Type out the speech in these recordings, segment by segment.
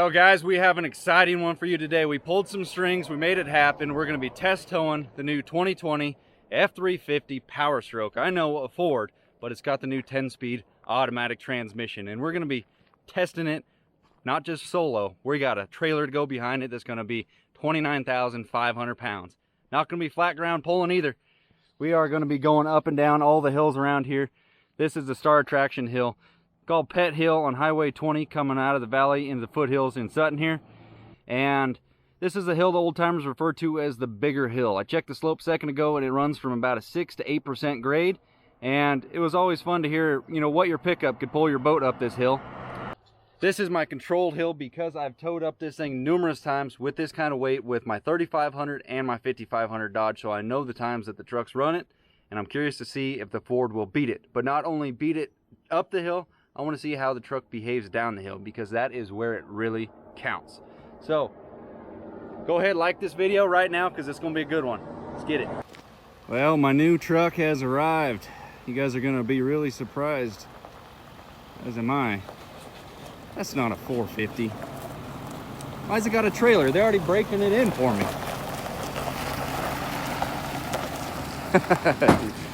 Well guys, we have an exciting one for you today. We pulled some strings, we made it happen. We're going to be test towing the new 2020 F-350 powerstroke. I know a Ford, but it's got the new 10-speed automatic transmission, and we're going to be testing it not just solo. We got a trailer to go behind it that's going to be 29,500 pounds. Not going to be flat ground pulling either. We are going to be going up and down all the hills around here. This is the Star Attraction Hill, called Pet Hill on Highway 20, coming out of the valley into the foothills in Sutton here. And this is the hill the old timers refer to as the bigger hill. I checked the slope a second ago and it runs from about a 6 to 8% grade. And it was always fun to hear, you know, what your pickup could pull your boat up this hill. This is my controlled hill because I've towed up this thing numerous times with this kind of weight with my 3500 and my 5500 Dodge, so I know the times that the trucks run it, and I'm curious to see if the Ford will beat it. But not only beat it up the hill, I want to see how the truck behaves down the hill, because that is where it really counts. So go ahead, like this video right now, because it's going to be a good one. Let's get it. Well, my new truck has arrived. You guys are going to be really surprised, as am I. That's not a 450. Why's it got a trailer? They're already breaking it in for me.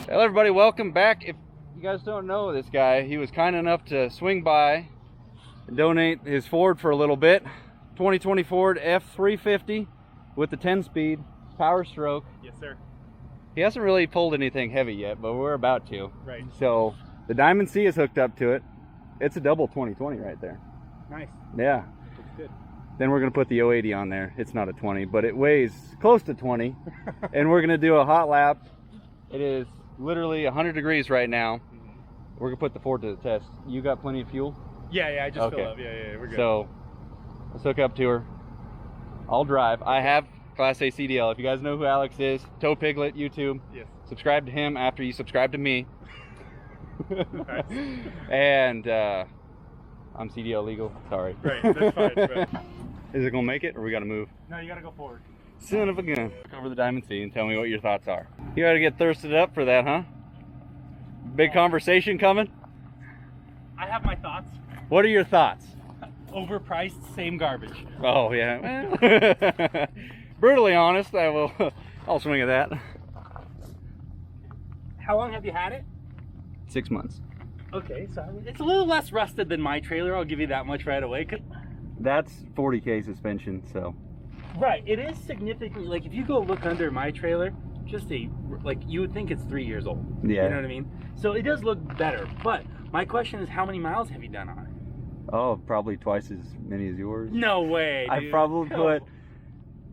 Hello everybody, welcome back. If you guys don't know this guy, he was kind enough to swing by and donate his Ford for a little bit. 2020 Ford F-350 with the 10-speed power stroke. Yes, sir. He hasn't really pulled anything heavy yet, but we're about to. Right. So the Diamond C is hooked up to it. It's a double 2020 right there. Nice. Yeah. That's good. Then we're going to put the 080 on there. It's not a 20, but it weighs close to 20. And we're going to do a hot lap. It is literally 100 degrees right now. We're going to put the Ford to the test. You got plenty of fuel? Yeah, I just filled up. Yeah, we're good. So let's hook up to her. I'll drive. I have Class A CDL. If you guys know who Alex is, Towpiglet, YouTube. Yes. Subscribe to him after you subscribe to me. Nice. And I'm CDL legal. Sorry. Right, that's fine. Right. Is it gonna make it, or we gotta move? No, you gotta go forward. Son of a gun. Cover the Diamond C and tell me what your thoughts are. You gotta get thirsted up for that, huh? Big conversation coming? I have my thoughts. What are your thoughts? Overpriced, same garbage. Oh yeah. Brutally honest, I'll swing at that. How long have you had it? 6 months. Okay, so it's a little less rusted than my trailer. I'll give you that much right away. That's 40K suspension, so. Right, it is significantly, like if you go look under my trailer, like you would think it's 3 years old. Yeah. You know what I mean? So it does look better, but my question is, how many miles have you done on it? Oh, probably twice as many as yours. No way, dude. I probably put,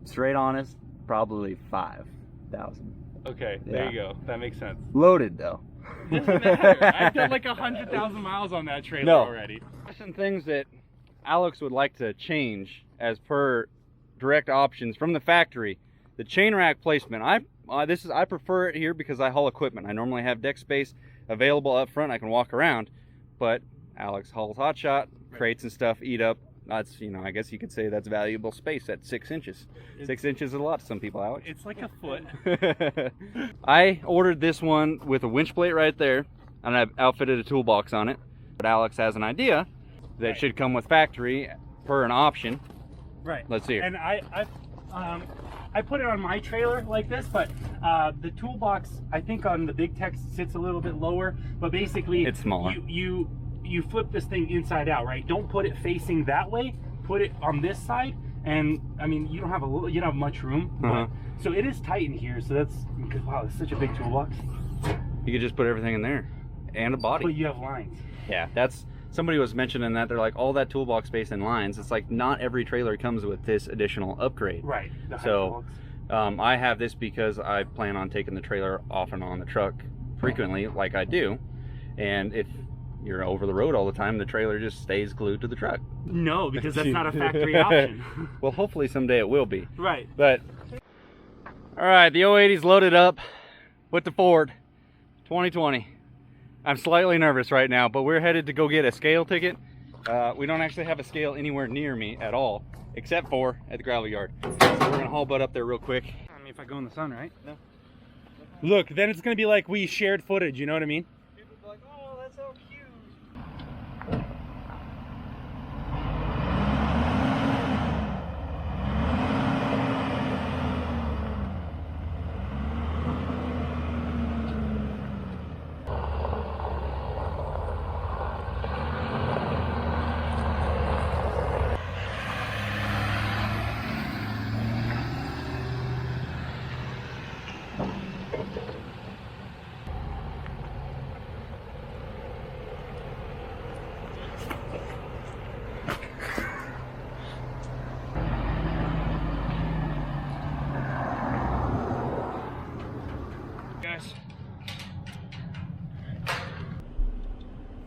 straight honest, probably 5,000. Okay, there you go. That makes sense. Loaded though. Doesn't matter. I've done like 100,000 miles on that trailer already. Some things that Alex would like to change as per direct options from the factory. The chain rack placement. I prefer it here because I haul equipment. I normally have deck space available up front. I can walk around, but Alex hauls hotshot, crates and stuff eat up. That's, you know, I guess you could say that's valuable space at 6 inches. 6 inches is a lot to some people, Alex. It's like a foot. I ordered this one with a winch plate right there, and I've outfitted a toolbox on it. But Alex has an idea that should come with factory per an option. Right. Let's see it. And I put it on my trailer like this, but the toolbox, I think on the big text sits a little bit lower, but basically it's smaller. You flip this thing inside out, right? Don't put it facing that way. Put it on this side, and I mean you don't have much room. But, so it is tight in here. So that's because wow, it's such a big toolbox. You could just put everything in there, and a body. But you have lines. Yeah, that's somebody was mentioning that they're like all that toolbox space and lines. It's like not every trailer comes with this additional upgrade. Right. So I have this because I plan on taking the trailer off and on the truck frequently, like I do, and if you're over the road all the time, the trailer just stays glued to the truck. No, because that's not a factory option. Well, hopefully someday it will be. Right. But all right, the 080's loaded up with the Ford 2020. I'm slightly nervous right now, but we're headed to go get a scale ticket. We don't actually have a scale anywhere near me at all, except for at the gravel yard. So we're gonna haul butt up there real quick. I mean, if I go in the sun, right? No. Look, then it's gonna be like we shared footage. You know what I mean? People be like, oh, that's so cute.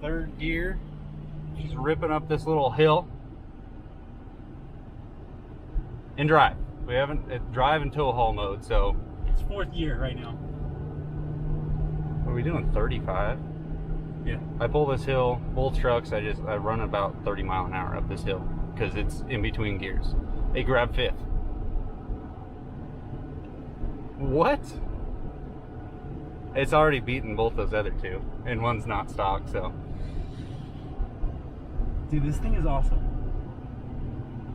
third gear. He's ripping up this little hill. In drive. We haven't drive and tow haul mode, so It's fourth gear right now. what are we doing? 35. Yeah. I pull this hill, both trucks, I run about 30 mile an hour up this hill because it's in between gears. They grab fifth. What? It's already beaten both those other two, and one's not stock, so. Dude, this thing is awesome.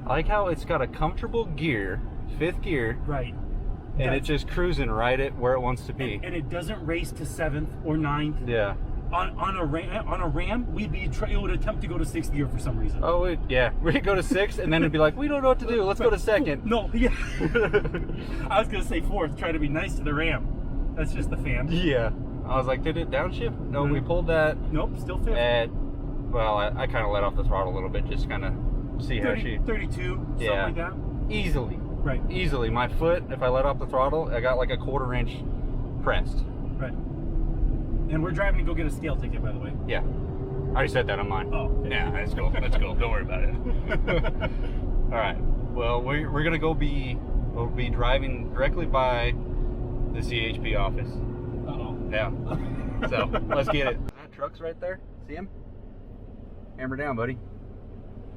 I like how it's got a comfortable gear, fifth gear, Right. and it's just cruising right at where it wants to be. And it doesn't race to 7th or 9th. Yeah. On a Ram, it would attempt to go to 6th gear for some reason. Oh, yeah. We'd go to 6th, and then it'd be like, we don't know what to do. Let's go to 2nd. No, yeah. I was gonna say 4th, try to be nice to the Ram. That's just the fan. Yeah. I was like, did it downshift? No, we pulled that Nope, still 5th. at, well, I kind of let off the throttle a little bit, just kind of see how 30, she, 32, something Yeah. like that. easily, Right, easily. My foot, if I let off the throttle, I got like a 1/4 inch pressed. right. And we're driving to go get a scale ticket, by the way. Yeah. I already said that on mine. Oh. Yeah, let's go. Let's go. Don't worry about it. All right. Well, we're gonna we'll be driving directly by the CHP office. Uh-oh. Yeah. So let's get it. That truck's right there. See him? Hammer down, buddy.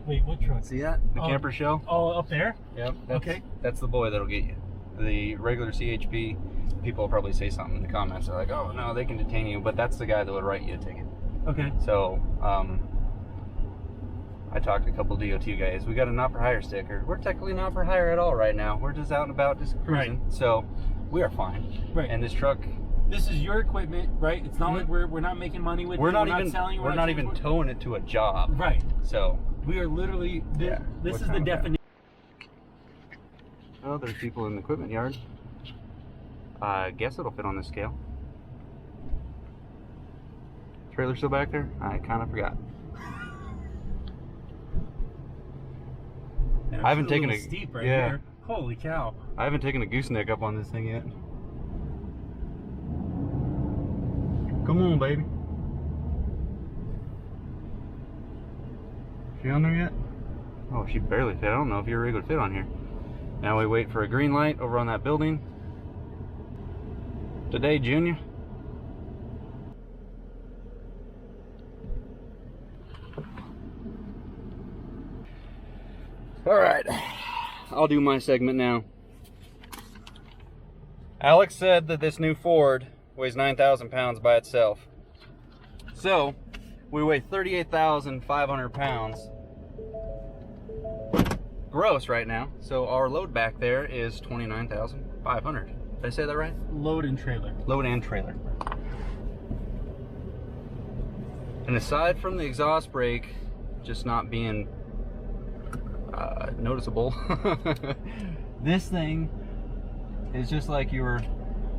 Wait, what truck? See that? The Oh. camper shell. Oh, up there? Yep. Okay. That's the boy that'll get you. The regular CHP, people will probably say something in the comments. They're like, "Oh no, they can detain you," but that's the guy that would write you a ticket. Okay. So, I talked to a couple DOT guys. We got a not for hire sticker. We're technically not for hire at all right now. We're just out and about, just cruising. Right. So, we are fine. Right. And this truck, This is your equipment, right? It's not like we're not making money with we're it. not We're even selling. we're not even towing it to a job. Right. So, We are literally. Yeah, This what is the kind of definition. oh, there's people in the equipment yard. I guess it'll fit on this scale. Trailer still back there? I kind of forgot. I haven't taken a steep right yeah. here. Holy cow! I haven't taken a gooseneck up on this thing yet. Come on, baby. She on there yet? Oh, she barely fit. I don't know if your rig would fit on here. Now we wait for a green light over on that building. Today, Junior. All right, I'll do my segment now. Alex said that this new Ford weighs 9,000 pounds by itself. So, we weigh 38,500 pounds gross right now. So our load back there is 29,500. Did I say that right? Load and trailer. Load and trailer. And aside from the exhaust brake just not being noticeable, this thing is just like you were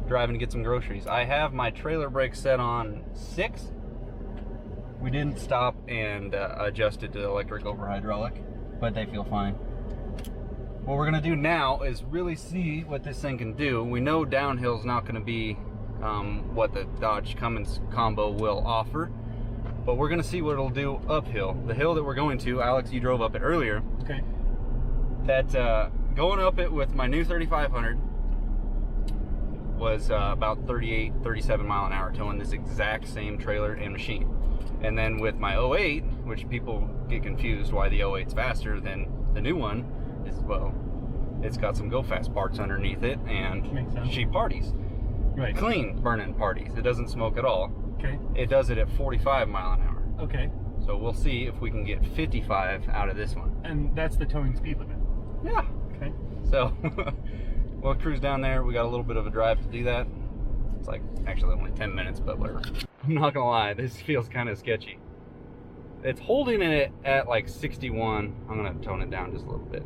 driving to get some groceries. I have my trailer brake set on 6. We didn't stop and adjust it to electric over hydraulic, but they feel fine. What we're gonna do now is really see what this thing can do. We know downhill is not gonna be what the Dodge Cummins combo will offer, but we're gonna see what it'll do uphill. The hill that we're going to, Alex, you drove up it earlier. Okay. That going up it with my new 3500 was about 38, 37 mile an hour towing this exact same trailer and machine. And then with my 08, which people get confused why the 08's faster than the new one, is, well, it's got some go fast parts underneath it, and she parties. Right. Clean burning parties. It doesn't smoke at all. Okay. It does it at 45 mile an hour. Okay. So we'll see if we can get 55 out of this one. And that's the towing speed limit. Yeah. Okay. So we'll cruise down there. We got a little bit of a drive to do that. It's like actually only 10 minutes, but whatever. I'm not gonna lie, this feels kind of sketchy. It's holding it at like 61. I'm gonna tone it down just a little bit.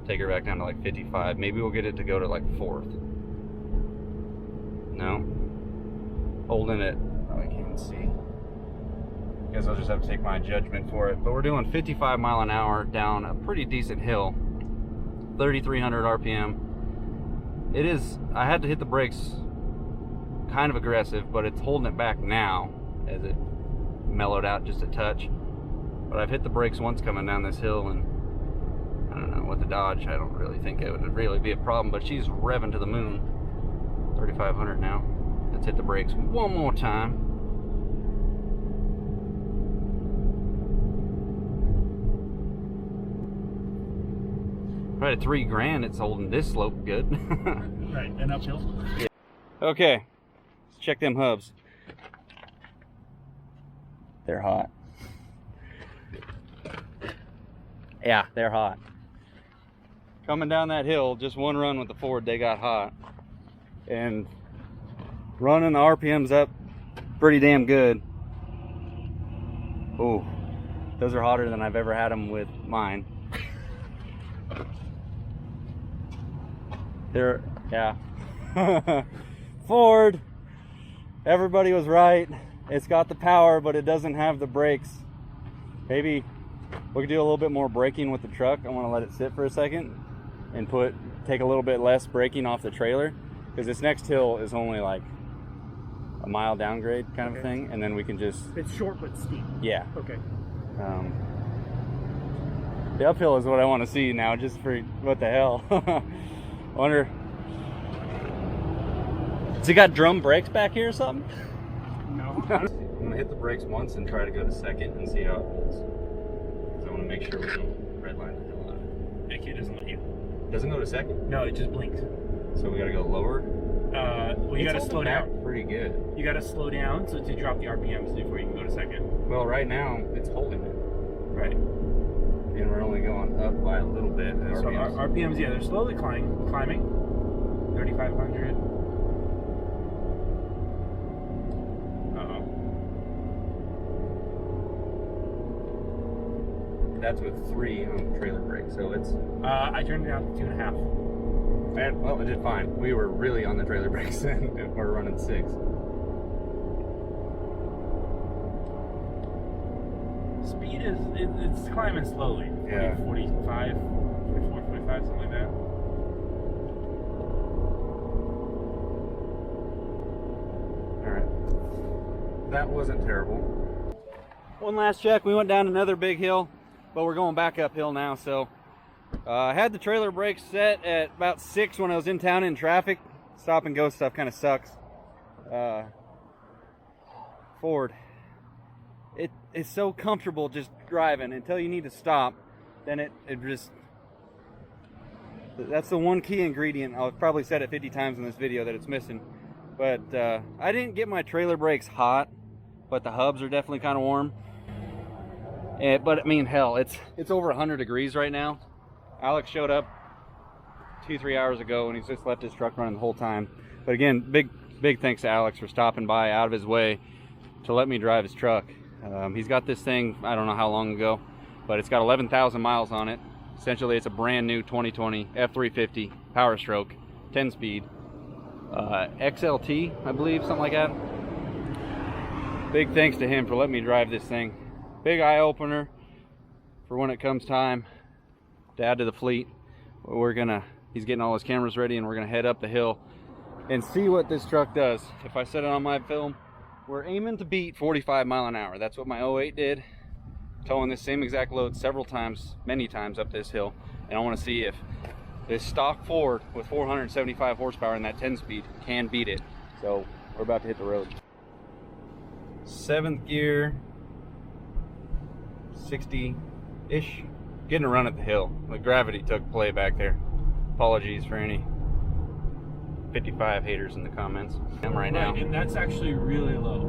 Take her back down to like 55. Maybe we'll get it to go to like 4th. No? Holding it, oh, I can't see. Guess I'll just have to take my judgment for it. But we're doing 55 mile an hour down a pretty decent hill. 3,300 RPM. It is, I had to hit the brakes kind of aggressive, but it's holding it back now as it mellowed out just a touch. But I've hit the brakes once coming down this hill, and I don't know, with the Dodge, I don't really think it would really be a problem, but she's revving to the moon. 3,500 now. Let's hit the brakes one more time. Right at $3,000, it's holding this slope good. Right, and uphill. Yeah. Okay, let's check them hubs. They're hot. Yeah, they're hot. Coming down that hill, just one run with the Ford, they got hot. And running the RPMs up pretty damn good. Ooh, those are hotter than I've ever had them with mine. They're, yeah. Ford, everybody was right. It's got the power, but it doesn't have the brakes. Maybe we could do a little bit more braking with the truck. I want to let it sit for a second and take a little bit less braking off the trailer, because this next hill is only like a mile downgrade kind of thing, and then we can just... It's short but steep. Yeah. Okay. The uphill is what I want to see now, just for what the hell. I wonder... Has it got drum brakes back here or something? No. I'm gonna hit the brakes once and try to go to second and see how it holds. Because I want to make sure we don't redline the hill out. That kid doesn't let you. Doesn't go to second? No, it just blinked. So we gotta go lower? Well, you gotta slow down. Pretty good. You gotta slow down to drop the RPMs before you can go to second. Well, right now, it's holding it. Right. And we're only going up by a little bit. So RPMs, yeah, they're slowly climbing. 3,500. That's with 3 on the trailer brake, so it's... I turned it down to 2.5. And, well, it did fine. We were really on the trailer brakes then. We're running 6. Speed is, it's climbing slowly. Yeah. 45, 44, 45, something like that. Alright. That wasn't terrible. One last check. We went down another big hill, but we're going back uphill now, so I had the trailer brakes set at about 6 when I was in town in traffic. Stop and go stuff kind of sucks. Ford, it's so comfortable just driving until you need to stop. Then it just, that's the one key ingredient. I've probably said it 50 times in this video that it's missing. But I didn't get my trailer brakes hot, but the hubs are definitely kind of warm. But I mean, hell, it's over 100 degrees right now. Alex showed up 2-3 hours ago, and he's just left his truck running the whole time. But again, big thanks to Alex for stopping by out of his way to let me drive his truck. He's got this thing, I don't know how long ago, but it's got 11,000 miles on it. Essentially, it's a brand new 2020 F-350 powerstroke, 10-speed, XLT, I believe, something like that. Big thanks to him for letting me drive this thing. Big eye opener for when it comes time to add to the fleet. He's getting all his cameras ready, and we're gonna head up the hill and see what this truck does. If I said it on my film, we're aiming to beat 45 mile an hour. That's what my 08 did, towing this same exact load several times, many times up this hill. And I want to see if this stock Ford with 475 horsepower and that 10-speed can beat it. So we're about to hit the road. 7th gear, 60-ish. Getting a run at the hill. The gravity took play back there. Apologies for any 55 haters in the comments. I'm right now. And that's actually really low.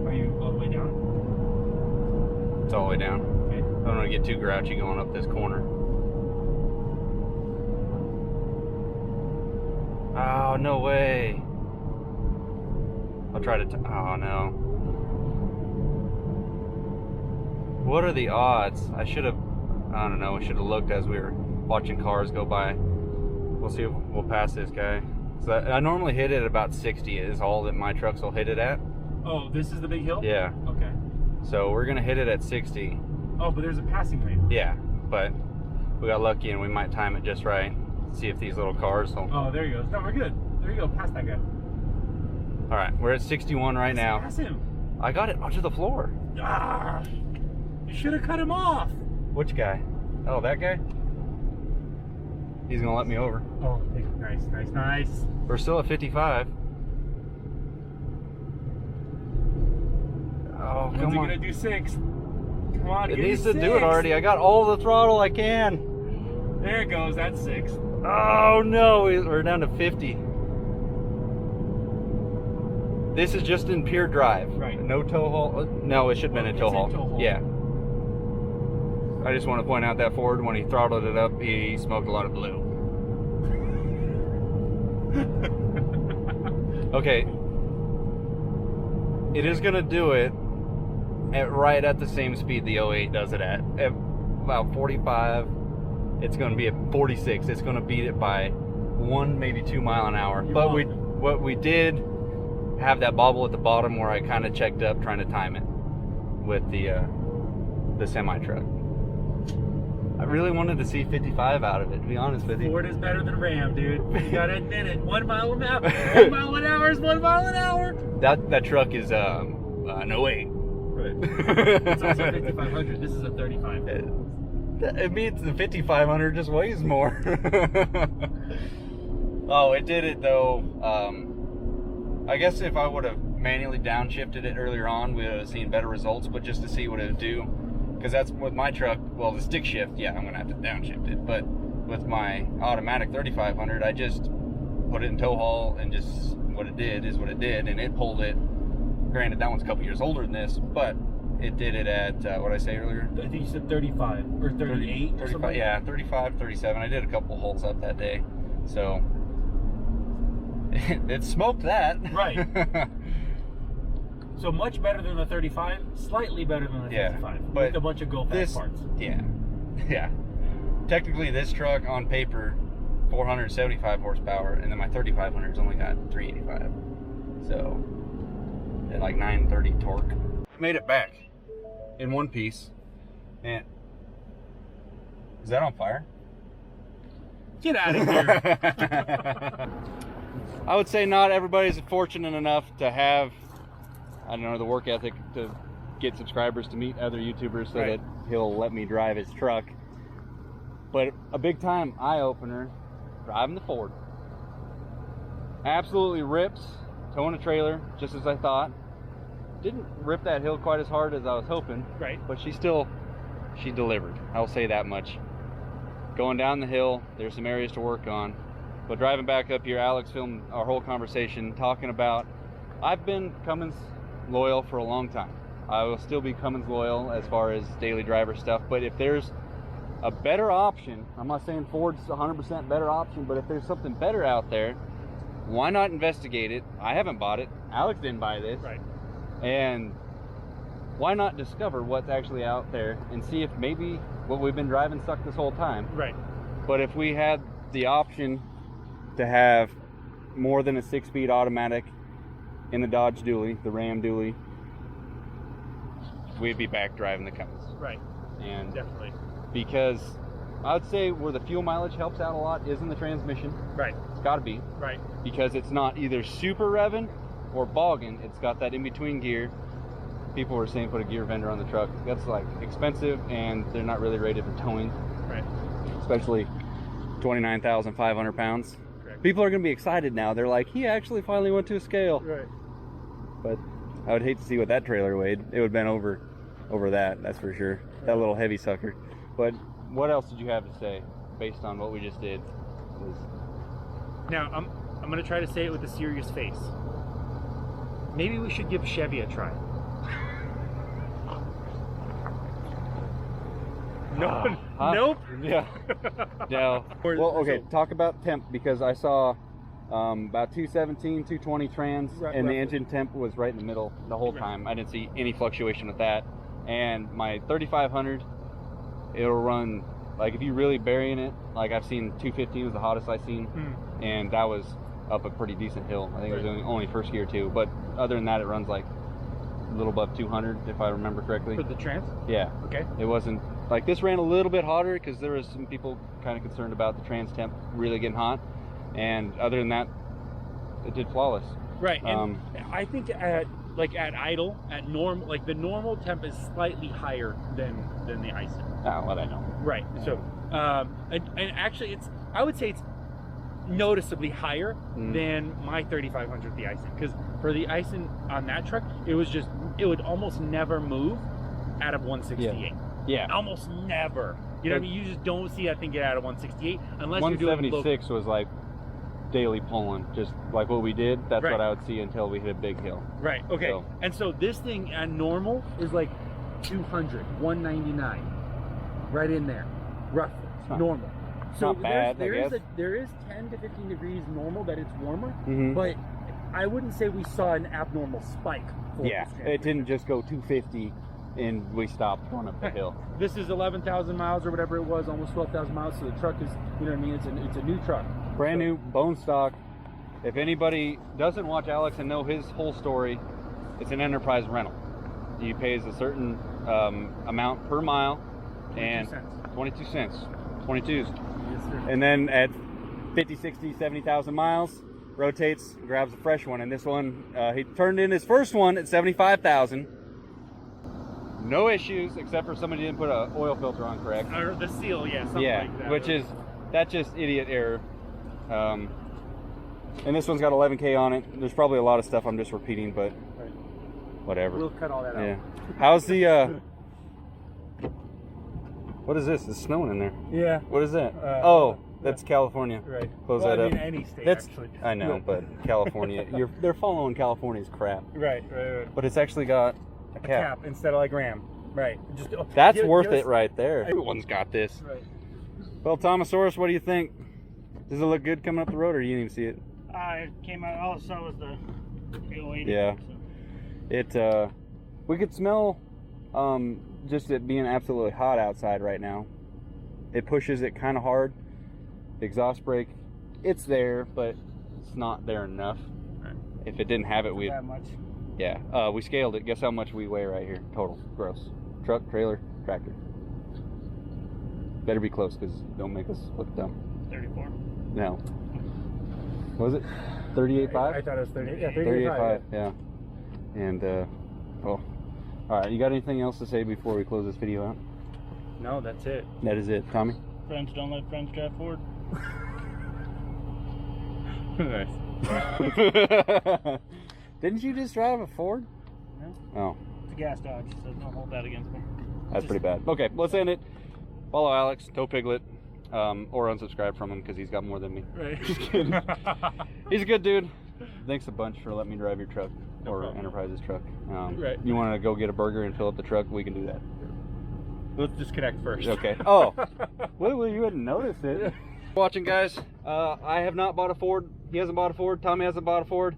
Are you all the way down? It's all the way down. Okay. I don't want to get too grouchy going up this corner. Oh, no way. I'll try to, oh no. What are the odds? I should have, I don't know, we should have looked as we were watching cars go by. We'll see if we'll pass this guy. So I normally hit it at about 60 is all that my trucks will hit it at. Oh, this is the big hill? Yeah. Okay. So we're gonna hit it at 60. Oh, but there's a passing lane. Yeah, but we got lucky and we might time it just right. See if these little cars will... Oh, there he goes. No, we're good. There you go, past that guy. All right, we're at 61 right now. Pass him. I got it onto the floor. Ah, you should have cut him off. Which guy? Oh, that guy? He's gonna let me over. Oh, nice. We're still at 55. Oh, When's come he on. gonna do 6? Come on, It give needs me to do 6. it already. I got all the throttle I can. There it goes. That's 6. Oh no, we're down to 50. This is just in pure drive. Right. No tow haul. No, it should have been in tow haul. Yeah. I just want to point out that Ford, when he throttled it up, he smoked a lot of blue. Okay. It is going to do it right at the same speed the 08 does it at. At about 45, it's going to be at 46. It's going to beat it by 1, maybe 2 mile an hour. But what we did have that bobble at the bottom where I kind of checked up trying to time it with the semi truck. I really wanted to see 55 out of it, to be honest with you. Ford is better than Ram, dude. You gotta admit it. 1 mile an hour. 1 mile an hour is 1 mile an hour. That truck is an 08. Right. It's also 5500. This is a 35. It means the 5500 just weighs more. Oh, it did it though. I guess if I would have manually downshifted it earlier on, we would have seen better results. But just to see what it would do, because that's with my truck. Well, the stick shift, yeah, I'm gonna have to downshift it. But with my automatic 3500, I just put it in tow haul and just what it did is what it did, and it pulled it. Granted, that one's a couple years older than this, but it did it at what did I say earlier? I think you said 35 or 38. 35, yeah, 35, 37. I did a couple holes up that day, so it smoked that. Right. So much better than the 35, slightly better than the 55, but with a bunch of go-fast parts. Yeah. Technically, this truck on paper, 475 horsepower, and then my 3500's only got 385. So, at like 930 torque. Made it back in one piece. And is that on fire? Get out of here. I would say not everybody's fortunate enough to have, I don't know, the work ethic to get subscribers to meet other YouTubers so that he'll let me drive his truck. But a big time eye-opener, driving the Ford. Absolutely rips, towing a trailer, just as I thought. Didn't rip that hill quite as hard as I was hoping. Right. But she delivered. I'll say that much. Going down the hill, there's some areas to work on. But driving back up here, Alex filmed our whole conversation talking about, I've been Cummins loyal for a long time. I will still be Cummins loyal as far as daily driver stuff, but if there's a better option, I'm not saying Ford's 100% better option, but if there's something better out there, why not investigate it? I haven't bought it. Alex didn't buy this. Right. And why not discover what's actually out there and see if maybe what we've been driving sucked this whole time. Right. But if we had the option to have more than a 6-speed automatic in the Dodge dually, the Ram dually, we'd be back driving the Cummins. Right. And definitely. Because I would say where the fuel mileage helps out a lot is in the transmission. Right. It's got to be. Right. Because it's not either super revving or bogging. It's got that in-between gear. People were saying put a gear vendor on the truck. That's like expensive, and they're not really rated for towing. Right. Especially 29,500 pounds. Correct. People are going to be excited now. They're like, he actually finally went to a scale. Right. But I would hate to see what that trailer weighed. It would have been over that, that's for sure. Right. That little heavy sucker. But what else did you have to say based on what we just did? Now, I'm going to try to say it with a serious face. Maybe we should give Chevy a try. No, nope. Yeah. No. Well, okay. Talk about temp, because I saw about 217, 220 trans, and the engine temp was right in the middle the whole time. I didn't see any fluctuation with that. And my 3500, it'll run like if you really burying it. Like I've seen 215 was the hottest I've seen, and that was up a pretty decent hill. I think it was only first gear too. But other than that, it runs like a little above 200 if I remember correctly. For the trans? Yeah. Okay. It wasn't like this ran a little bit hotter because there was some people kind of concerned about the trans temp really getting hot, and other than that, it did flawless. Right, and I think at idle, at normal, like the normal temp is slightly higher than the icing. Oh, well, I know. Right. So, and actually, I would say it's noticeably higher than my 3500 the icing, because for the icing on that truck, it would almost never move out of 168. Yeah. Almost never. You know what I mean? You just don't see that thing get out of 168 unless you're doing 176 was like daily pulling, just like what we did. That's right. what I would see until we hit a big hill. Right. Okay. So. And so this thing at normal is like 200, 199, right in there, roughly. Normal. So not bad, there is 10 to 15 degrees normal that it's warmer, Mm-hmm. but I wouldn't say we saw an abnormal spike. For Yeah, it didn't just go 250 and we stopped going up the hill. This is 11,000 miles or whatever it was, almost 12,000 miles. So the truck is, you know what I mean? It's a new truck, brand new, bone stock. If anybody doesn't watch Alex and know his whole story, it's an enterprise rental. He pays a certain amount per mile, and 22 cents, 22s. Yes, sir. And then at 50, 60, 70,000 miles, rotates, grabs a fresh one. And this one, he turned in his first one at 75,000. No issues, except for somebody didn't put an oil filter on correct. Or the seal, yeah, something like that. Which is, that's just idiot error. And this one's got 11K on it. There's probably a lot of stuff I'm just repeating, but whatever. We'll cut all that out. How's the, what is this? It's snowing in there. Yeah. What is that? That's California. Right. Close well, that I up. mean, any state, That's, actually. I know, but California, they're following California's crap. Right. But it's actually got a cap. Instead of like Ram. Right. Just That's worth it right there. Everyone's got this. Right. Well, Thomasaurus, what do you think? Does it look good coming up the road, or you didn't even see it? It came out. All I saw was the 808. Yeah. So. We could smell just it being absolutely hot outside right now. It pushes it kind of hard. The exhaust brake, it's there, but it's not there enough. Right. If it didn't have it, we'd... That much. Yeah. We scaled it. Guess how much we weigh right here? Total. Gross. Truck, trailer, tractor. Better be close, because don't make us look dumb. 34. No. Was it 38.5? I thought it was 30. Yeah, 38.5. Yeah. And well, all right. You got anything else to say before we close this video out? No, that's it. That is it, Tommy. Friends don't let friends drive forward. Nice. Didn't you just drive a Ford? No. Oh, It's a gas Dodge, so don't hold that against me. that's pretty bad. Okay, let's end it. Follow Alex, Towpiglet, or unsubscribe from him because he's got more than me. Right. Just kidding. He's a good dude. Thanks a bunch for letting me drive your truck, or problem. Enterprise's truck. Right. You want to go get a burger and fill up the truck? We can do that. Let's disconnect first. Okay. Oh, well, you hadn't noticed it. Watching, guys. I have not bought a Ford. He hasn't bought a Ford. Tommy hasn't bought a Ford.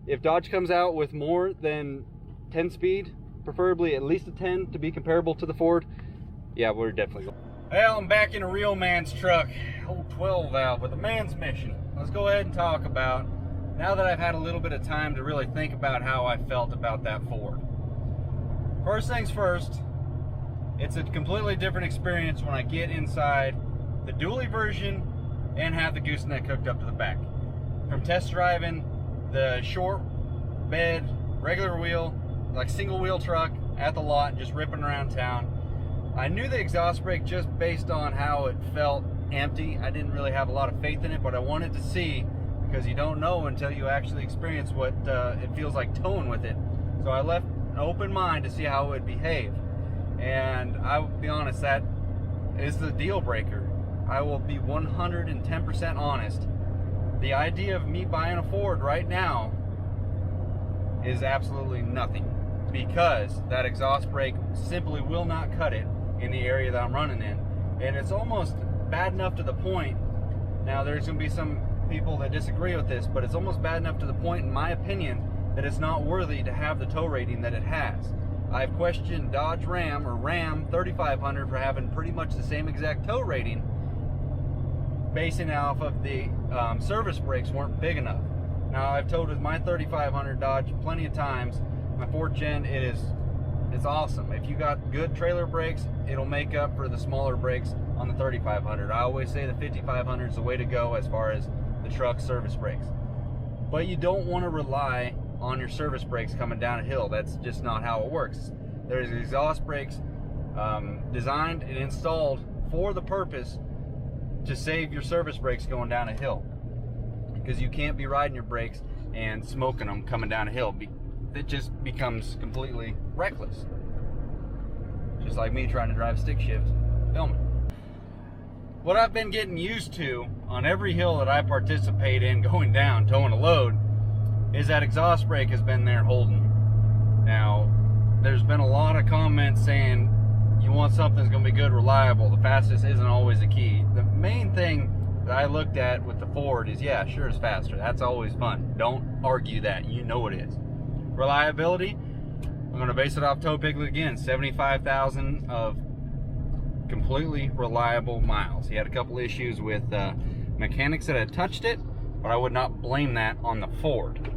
If Dodge comes out with more than 10 speed, preferably at least a 10 to be comparable to the Ford, yeah, we're definitely going. Well, I'm back in a real man's truck, old 12 valve with a man's mission. Let's go ahead and talk about, now that I've had a little bit of time to really think about how I felt about that Ford. First things first, it's a completely different experience when I get inside the dually version and have the gooseneck hooked up to the back. From test driving the short bed, regular wheel, like single wheel truck at the lot and just ripping around town, I knew the exhaust brake just based on how it felt empty. I didn't really have a lot of faith in it, but I wanted to see, because you don't know until you actually experience what it feels like towing with it. So I left an open mind to see how it would behave. And I will be honest, that is the deal breaker. I will be 110% honest. The idea of me buying a Ford right now is absolutely nothing, because that exhaust brake simply will not cut it in the area that I'm running in. And it's almost bad enough to the point, now there's going to be some people that disagree with this, but it's almost bad enough to the point, in my opinion, that it's not worthy to have the tow rating that it has. I've questioned Dodge Ram or Ram 3500 for having pretty much the same exact tow rating, basing it off of the service brakes weren't big enough. Now, I've towed with my 3500 Dodge plenty of times. My 4th gen, it's awesome. If you got good trailer brakes, it'll make up for the smaller brakes on the 3500. I always say the 5500 is the way to go as far as the truck service brakes. but you don't want to rely on your service brakes coming down a hill. That's just not how it works. There's exhaust brakes designed and installed for the purpose to save your service brakes going down a hill, because you can't be riding your brakes and smoking them coming down a hill. It just becomes completely reckless. Just like me trying to drive stick shift filming. What I've been getting used to on every hill that I participate in going down, towing a load, is that exhaust brake has been there holding. Now, there's been a lot of comments saying you want something that's going to be good, reliable. The fastest isn't always the key. The main thing that I looked at with the Ford is, yeah, sure, it's faster. That's always fun. Don't argue that. You know it is. Reliability, I'm going to base it off Towpiglet again. 75,000 of completely reliable miles. He had a couple issues with mechanics that had touched it, but I would not blame that on the Ford.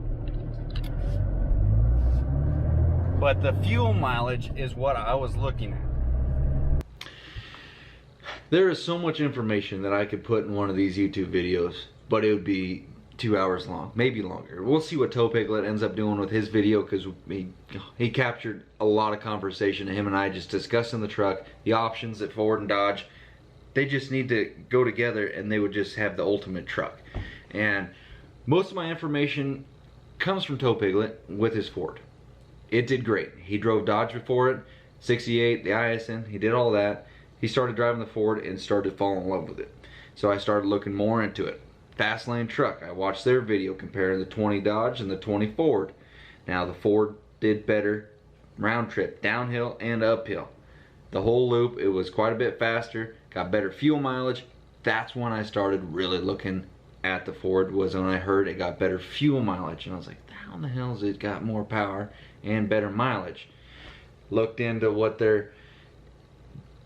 But the fuel mileage is what I was looking at. There is so much information that I could put in one of these YouTube videos, but it would be 2 hours long, maybe longer. We'll see what Towpiglet ends up doing with his video, because he captured a lot of conversation. Him and I just discussing the truck, the options at Ford and Dodge. They just need to go together and they would just have the ultimate truck. And most of my information comes from Towpiglet with his Ford. It did great. He drove Dodge before it, 68, the ISN, he did all that. He started driving the Ford and started falling in love with it. So I started looking more into it. Fast Lane Truck, I watched their video comparing the 20 Dodge and the 20 Ford. Now the Ford did better round trip, downhill and uphill. The whole loop, it was quite a bit faster, got better fuel mileage. That's when I started really looking at the Ford, was when I heard it got better fuel mileage. And I was like, how in the hell has it got more power and better mileage? Looked into what their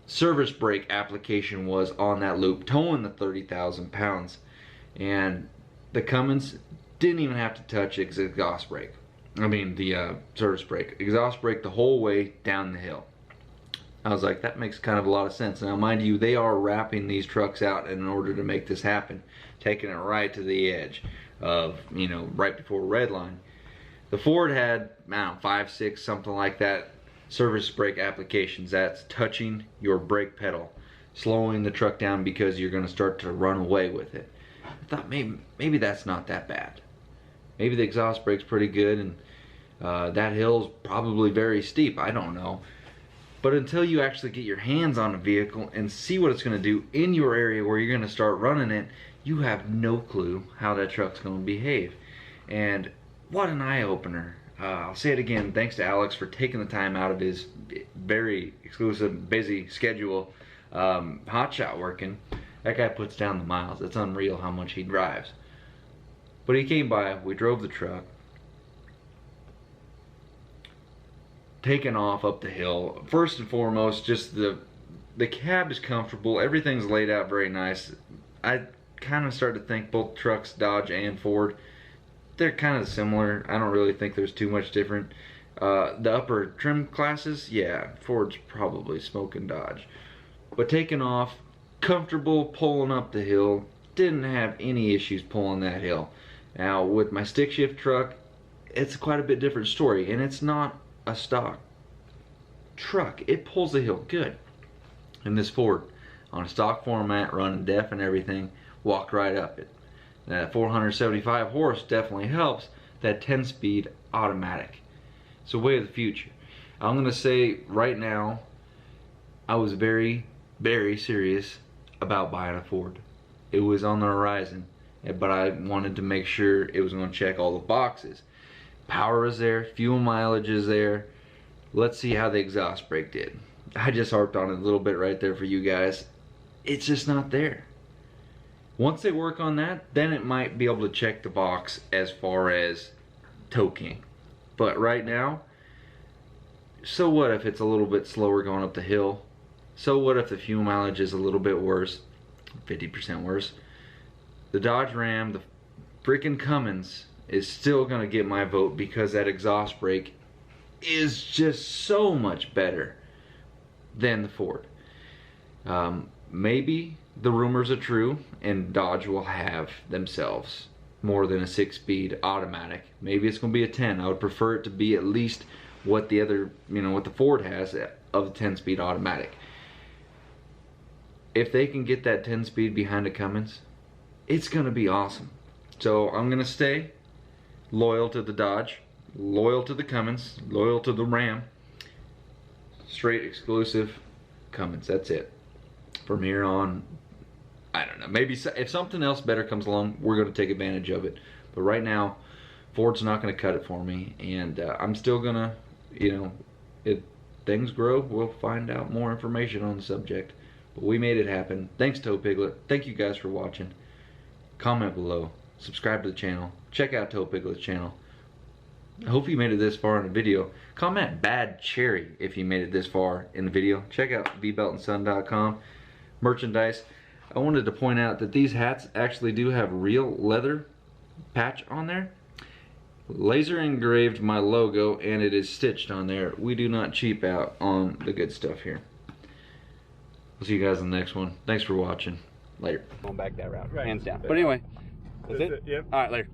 service brake application was on that loop, towing the 30,000 pounds. And the Cummins didn't even have to touch exhaust brake. I mean the service brake. Exhaust brake the whole way down the hill. I was like, that makes kind of a lot of sense. Now mind you, they are wrapping these trucks out in order to make this happen, taking it right to the edge of, you know, right before red line. The Ford had, I don't know, 5, 6, something like that, service brake applications. That's touching your brake pedal, slowing the truck down because you're going to start to run away with it. I thought maybe that's not that bad. Maybe the exhaust brake's pretty good, and that hill's probably very steep. I don't know. But until you actually get your hands on a vehicle and see what it's going to do in your area where you're going to start running it, you have no clue how that truck's going to behave. And what an eye-opener. I'll say it again, thanks to Alex for taking the time out of his very exclusive, busy schedule, hotshot working. That guy puts down the miles. It's unreal how much he drives. But he came by, we drove the truck, taking off up the hill. First and foremost, just the cab is comfortable. Everything's laid out very nice. I kind of started to think both trucks, Dodge and Ford, they're kind of similar. I don't really think there's too much different. The upper trim classes, yeah, Ford's probably smoking Dodge. But taking off, comfortable pulling up the hill, didn't have any issues pulling that hill. Now with my stick shift truck, it's quite a bit different story, and it's not a stock truck. It pulls the hill good. And this Ford, on a stock format, running def and everything, walked right up it. That 475 horse definitely helps. That 10-speed automatic. It's a way of the future. I'm gonna say right now, I was very, very serious about buying a Ford. It was on the horizon, but I wanted to make sure it was going to check all the boxes. Power is there, fuel mileage is there. Let's see how the exhaust brake did. I just harped on it a little bit right there for you guys. It's just not there. Once they work on that, then it might be able to check the box as far as Tow King. But right now, so what if it's a little bit slower going up the hill? So what if the fuel mileage is a little bit worse, 50% worse? The Dodge Ram, the freaking Cummins, is still going to get my vote because that exhaust brake is just so much better than the Ford. Maybe the rumors are true and Dodge will have themselves more than a 6-speed automatic. Maybe it's going to be a 10. I would prefer it to be at least what the other, what the Ford has of the 10-speed automatic. If they can get that 10-speed behind a Cummins, it's going to be awesome. So I'm going to stay loyal to the Dodge, loyal to the Cummins, loyal to the Ram. Straight exclusive Cummins. That's it. From here on, I don't know. Maybe if something else better comes along, we're going to take advantage of it. But right now, Ford's not going to cut it for me, and I'm still going to, if things grow, we'll find out more information on the subject. But we made it happen. Thanks, Towpiglet. Thank you guys for watching. Comment below. Subscribe to the channel. Check out Towpiglet's channel. I hope you made it this far in the video. Comment bad cherry if you made it this far in the video. Check out vbeltandson.com. Merchandise. I wanted to point out that these hats actually do have real leather patch on there. Laser engraved my logo, and it is stitched on there. We do not cheap out on the good stuff here. We'll see you guys in the next one. Thanks for watching. Later. Going back that route, Right. hands down. But anyway, that's it? Yep. All right, later.